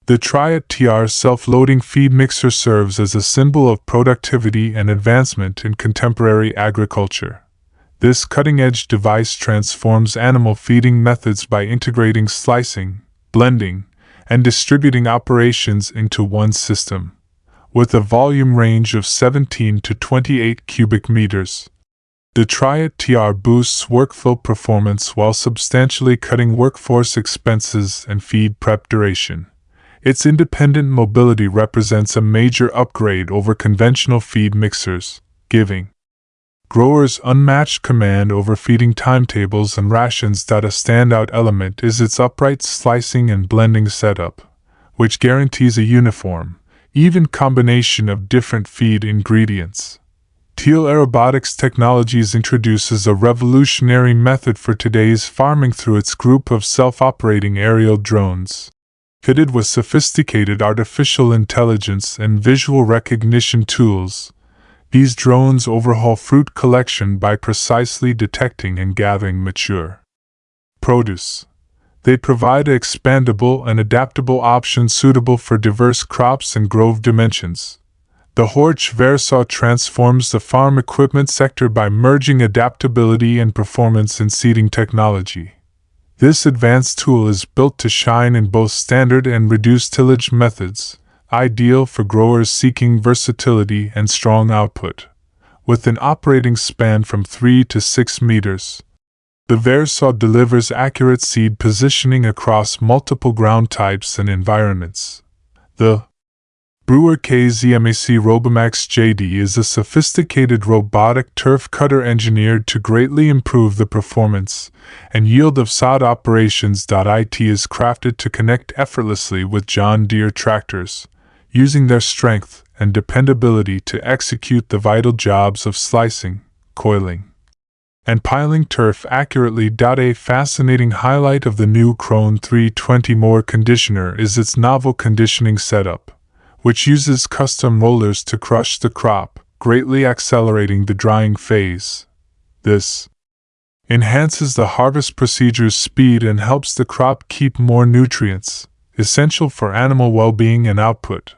The Triad TR self-loading feed mixer serves as a symbol of productivity and advancement in contemporary agriculture. This cutting-edge device transforms animal feeding methods by integrating slicing, blending, and distributing operations into one system. With a volume range of 17 to 28 cubic meters, the Triad TR boosts workflow performance while substantially cutting workforce expenses and feed prep duration. Its independent mobility represents a major upgrade over conventional feed mixers, giving growers unmatched command over feeding timetables and rations. A standout element is its upright slicing and blending setup, which guarantees a uniform, even combination of different feed ingredients. Teal Aerobotics Technologies introduces a revolutionary method for today's farming through its group of self-operating aerial drones. Fitted with sophisticated artificial intelligence and visual recognition tools, these drones overhaul fruit collection by precisely detecting and gathering mature produce. They provide an expandable and adaptable option suitable for diverse crops and grove dimensions. The Horch Versaw transforms the farm equipment sector by merging adaptability and performance in seeding technology. This advanced tool is built to shine in both standard and reduced tillage methods, ideal for growers seeking versatility and strong output. With an operating span from 3 to 6 meters, the Versaw delivers accurate seed positioning across multiple ground types and environments. The Brewer KZMAC Robomax JD is a sophisticated robotic turf cutter engineered to greatly improve the performance and yield of sod operations. It is crafted to connect effortlessly with John Deere tractors, using their strength and dependability to execute the vital jobs of slicing, coiling, and piling turf accurately. A fascinating highlight of the new Krone 320 mower conditioner is its novel conditioning setup, which uses custom rollers to crush the crop, greatly accelerating the drying phase. This enhances the harvest procedure's speed and helps the crop keep more nutrients, essential for animal well-being and output.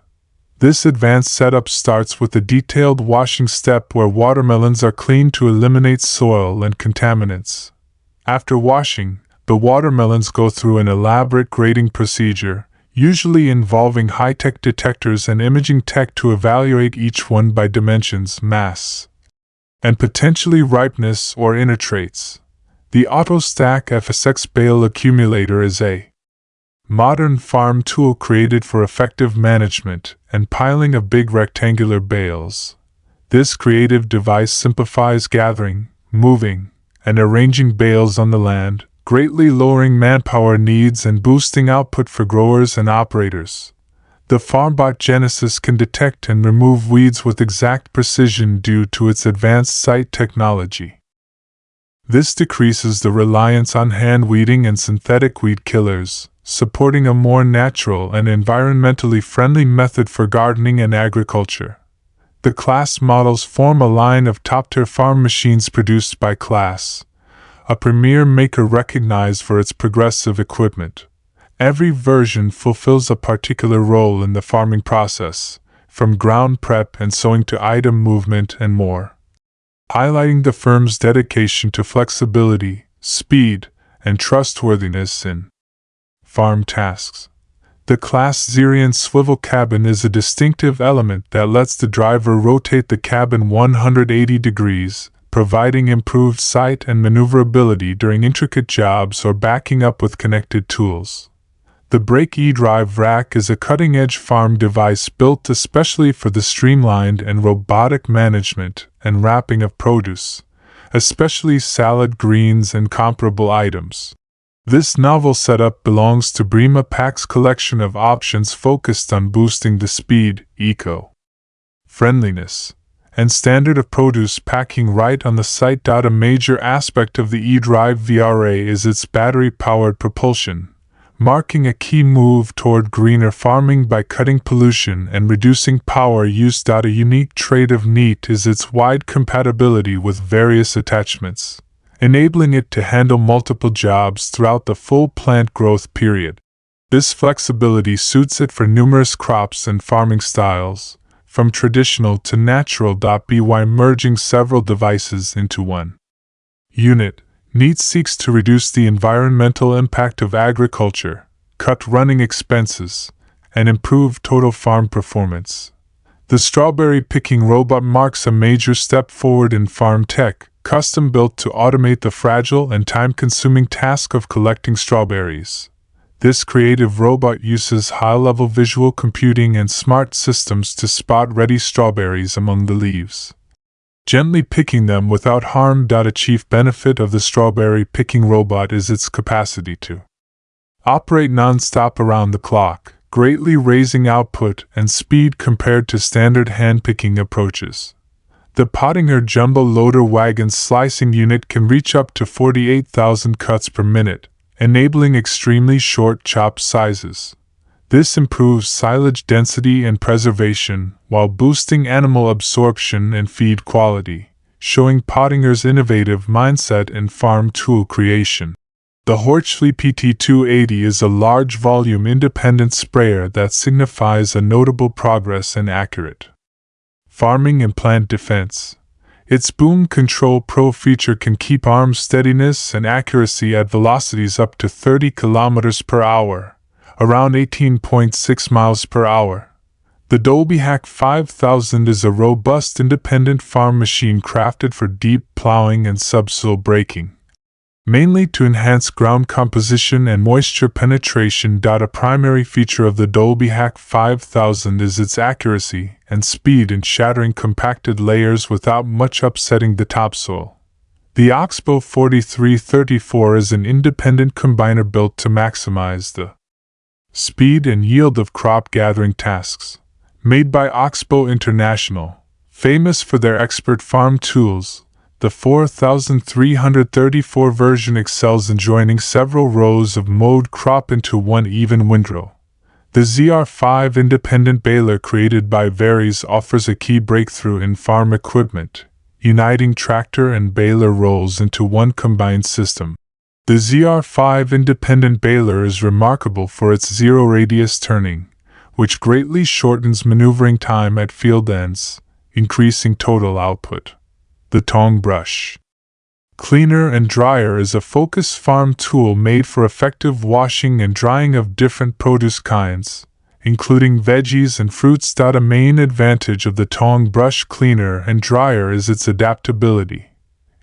This advanced setup starts with a detailed washing step where watermelons are cleaned to eliminate soil and contaminants. After washing, the watermelons go through an elaborate grading procedure, usually involving high-tech detectors and imaging tech to evaluate each one by dimensions, mass, and potentially ripeness or inner traits. The AutoStack FSX bale accumulator is a modern farm tool created for effective management and piling of big rectangular bales. This creative device simplifies gathering, moving, and arranging bales on the land, greatly lowering manpower needs and boosting output for growers and operators. The FarmBot Genesis can detect and remove weeds with exact precision due to its advanced site technology. This decreases the reliance on hand weeding and synthetic weed killers, supporting a more natural and environmentally friendly method for gardening and agriculture. The Class models form a line of top-tier farm machines produced by Class, a premier maker recognized for its progressive equipment. Every version fulfills a particular role in the farming process, from ground prep and sowing to item movement and more, highlighting the firm's dedication to flexibility, speed, and trustworthiness in farm tasks. The Class Xerion swivel cabin is a distinctive element that lets the driver rotate the cabin 180 degrees, providing improved sight and maneuverability during intricate jobs or backing up with connected tools. The Brake eDrive Rack is a cutting-edge farm device built especially for the streamlined and robotic management and wrapping of produce, especially salad greens and comparable items. This novel setup belongs to Brima Pack's collection of options focused on boosting the speed, eco-friendliness, and standard of produce packing right on the site. A major aspect of the eDrive VRA is its battery-powered propulsion, marking a key move toward greener farming by cutting pollution and reducing power use. A unique trait of Neat is its wide compatibility with various attachments, enabling it to handle multiple jobs throughout the full plant growth period. This flexibility suits it for numerous crops and farming styles, from traditional to natural. By merging several devices into one unit, Neat seeks to reduce the environmental impact of agriculture, cut running expenses, and improve total farm performance. The strawberry picking robot marks a major step forward in farm tech, custom built to automate the fragile and time-consuming task of collecting strawberries. This creative robot uses high-level visual computing and smart systems to spot ready strawberries among the leaves, gently picking them without harm. A chief benefit of the strawberry picking robot is its capacity to operate non-stop around the clock, greatly raising output and speed compared to standard hand-picking approaches. The Pottinger Jumbo Loader Wagon slicing unit can reach up to 48,000 cuts per minute, enabling extremely short chop sizes. This improves silage density and preservation while boosting animal absorption and feed quality, showing Pottinger's innovative mindset in farm tool creation. The Horchfleet PT280 is a large volume independent sprayer that signifies a notable progress in accurate farming and plant defense. Its Boom Control Pro feature can keep arm steadiness and accuracy at velocities up to 30 km per hour, around 18.6 miles per hour. The Dolby Hack 5000 is a robust independent farm machine crafted for deep plowing and subsoil braking, mainly to enhance ground composition and moisture penetration. A primary feature of the Dolby Hack 5000 is its accuracy and speed in shattering compacted layers without much upsetting the topsoil. The Oxbow 4334 is an independent combiner built to maximize the speed and yield of crop gathering tasks. Made by Oxbow International, famous for their expert farm tools, the 4334 version excels in joining several rows of mowed crop into one even windrow. The ZR5 independent baler created by Varies offers a key breakthrough in farm equipment, uniting tractor and baler rolls into one combined system. The ZR5 independent baler is remarkable for its zero-radius turning, which greatly shortens maneuvering time at field ends, increasing total output. The Tong Brush Cleaner and Dryer is a focus farm tool made for effective washing and drying of different produce kinds, including veggies and fruits. A main advantage of the Tong Brush Cleaner and Dryer is its adaptability.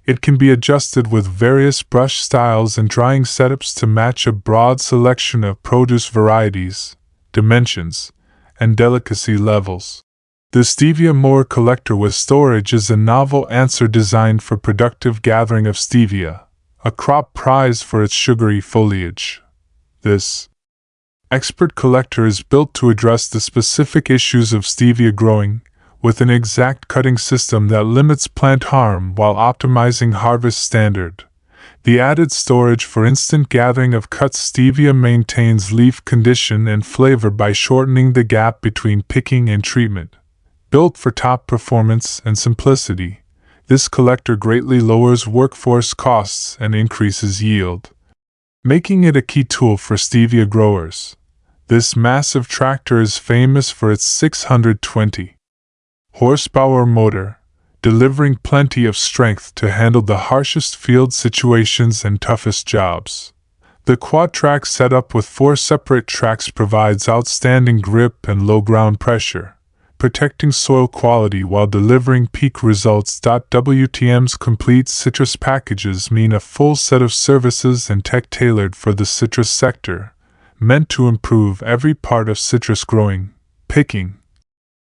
It can be adjusted with various brush styles and drying setups to match a broad selection of produce varieties, dimensions, and delicacy levels. The Stevia Mower Collector with Storage is a novel answer designed for productive gathering of stevia, a crop prized for its sugary foliage. This expert collector is built to address the specific issues of stevia growing, with an exact cutting system that limits plant harm while optimizing harvest standard. The added storage for instant gathering of cut stevia maintains leaf condition and flavor by shortening the gap between picking and treatment. Built for top performance and simplicity, this collector greatly lowers workforce costs and increases yield, making it a key tool for stevia growers. This massive tractor is famous for its 620 horsepower motor, delivering plenty of strength to handle the harshest field situations and toughest jobs. The quad-track setup with 4 separate tracks provides outstanding grip and low ground pressure, protecting soil quality while delivering peak results. WTM's complete citrus packages mean a full set of services and tech tailored for the citrus sector, meant to improve every part of citrus growing, picking,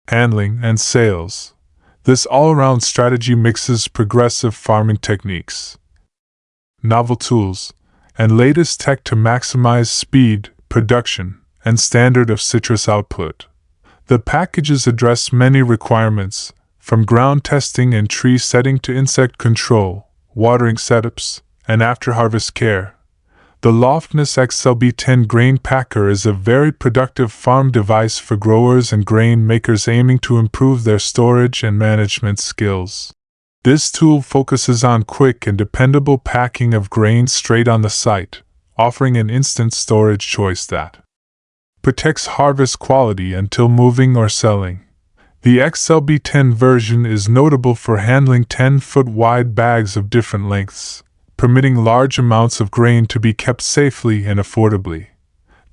handling, and sales. This all-around strategy mixes progressive farming techniques, novel tools, and latest tech to maximize speed, production, and standard of citrus output. The packages address many requirements, from ground testing and tree setting to insect control, watering setups, and after-harvest care. The Loftness XLB10 Grain Packer is a very productive farm device for growers and grain makers aiming to improve their storage and management skills. This tool focuses on quick and dependable packing of grain straight on the site, offering an instant storage choice that protects harvest quality until moving or selling. The XLB10 version is notable for handling 10-foot wide bags of different lengths, permitting large amounts of grain to be kept safely and affordably.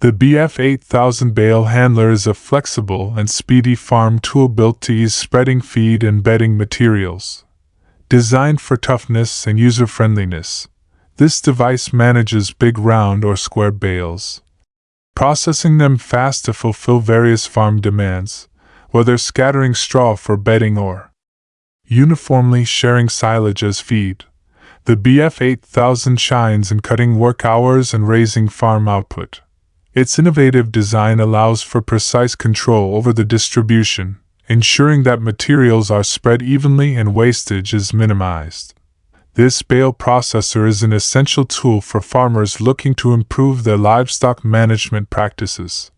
The BF8000 bale handler is a flexible and speedy farm tool built to ease spreading feed and bedding materials. Designed for toughness and user-friendliness, this device manages big round or square bales, processing them fast to fulfill various farm demands, whether scattering straw for bedding or uniformly sharing silage as feed. The BF8000 shines in cutting work hours and raising farm output. Its innovative design allows for precise control over the distribution, ensuring that materials are spread evenly and wastage is minimized. This bale processor is an essential tool for farmers looking to improve their livestock management practices,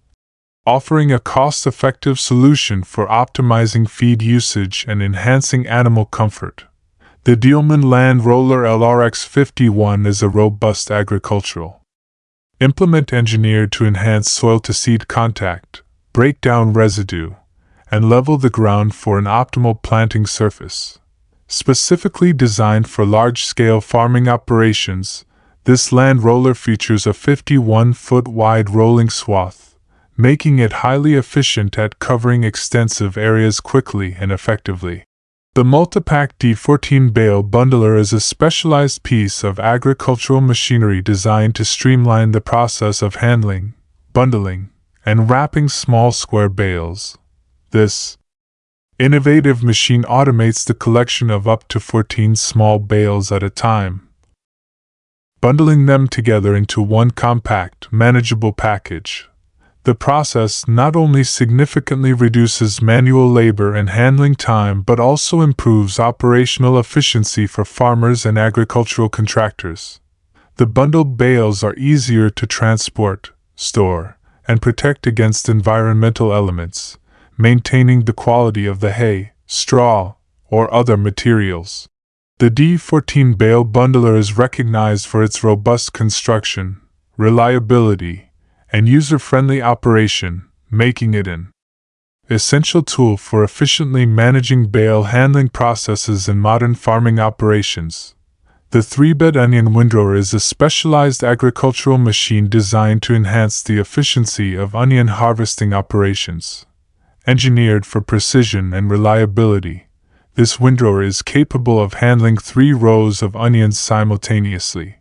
offering a cost-effective solution for optimizing feed usage and enhancing animal comfort. The Dielman Land Roller LRX51 is a robust agricultural implement engineered to enhance soil-to-seed contact, break down residue, and level the ground for an optimal planting surface. Specifically designed for large-scale farming operations, this land roller features a 51-foot wide rolling swath, making it highly efficient at covering extensive areas quickly and effectively. The Multipack D14 Bale Bundler is a specialized piece of agricultural machinery designed to streamline the process of handling, bundling, and wrapping small square bales. This innovative machine automates the collection of up to 14 small bales at a time, bundling them together into one compact, manageable package. The process not only significantly reduces manual labor and handling time but also improves operational efficiency for farmers and agricultural contractors. The bundled bales are easier to transport, store, and protect against environmental elements, maintaining the quality of the hay, straw, or other materials. The D14 Bale Bundler is recognized for its robust construction, reliability, and user-friendly operation, making it an essential tool for efficiently managing bale handling processes in modern farming operations. The 3-bed onion windrower is a specialized agricultural machine designed to enhance the efficiency of onion harvesting operations. Engineered for precision and reliability, this windrower is capable of handling 3 rows of onions simultaneously,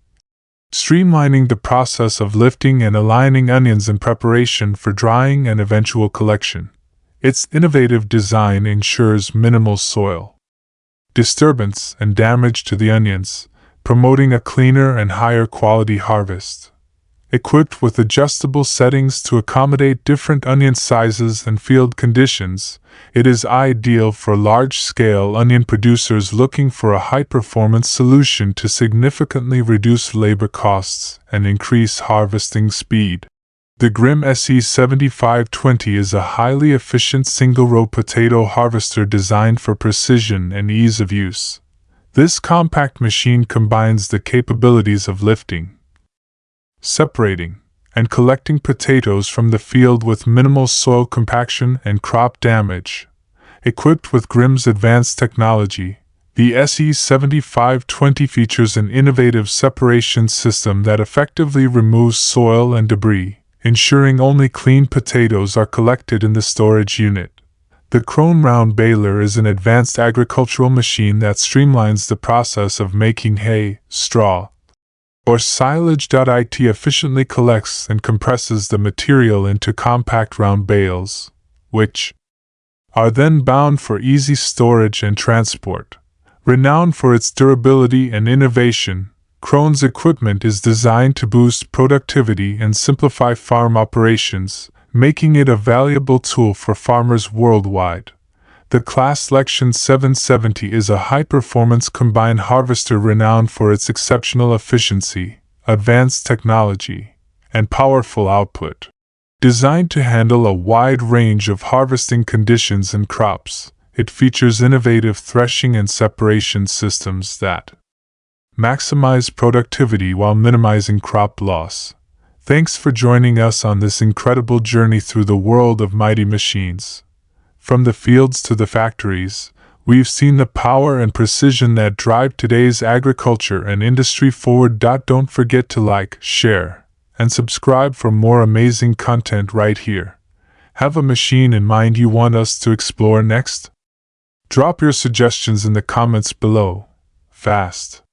streamlining the process of lifting and aligning onions in preparation for drying and eventual collection. Its innovative design ensures minimal soil disturbance and damage to the onions, promoting a cleaner and higher quality harvest. Equipped with adjustable settings to accommodate different onion sizes and field conditions, it is ideal for large-scale onion producers looking for a high-performance solution to significantly reduce labor costs and increase harvesting speed. The Grimm SE7520 is a highly efficient single-row potato harvester designed for precision and ease of use. This compact machine combines the capabilities of lifting, separating, and collecting potatoes from the field with minimal soil compaction and crop damage. Equipped with Grimm's advanced technology, the SE7520 features an innovative separation system that effectively removes soil and debris, ensuring only clean potatoes are collected in the storage unit. The Chrome Round Baler is an advanced agricultural machine that streamlines the process of making hay, straw, or silage. It efficiently collects and compresses the material into compact round bales, which are then bound for easy storage and transport. Renowned for its durability and innovation, Krone's equipment is designed to boost productivity and simplify farm operations, making it a valuable tool for farmers worldwide. The Class Selection 770 is a high-performance combine harvester renowned for its exceptional efficiency, advanced technology, and powerful output. Designed to handle a wide range of harvesting conditions and crops, it features innovative threshing and separation systems that maximize productivity while minimizing crop loss. Thanks for joining us on this incredible journey through the world of mighty machines. From the fields to the factories, we've seen the power and precision that drive today's agriculture and industry forward. Don't forget to like, share, and subscribe for more amazing content right here. Have a machine in mind you want us to explore next? Drop your suggestions in the comments below. Fast.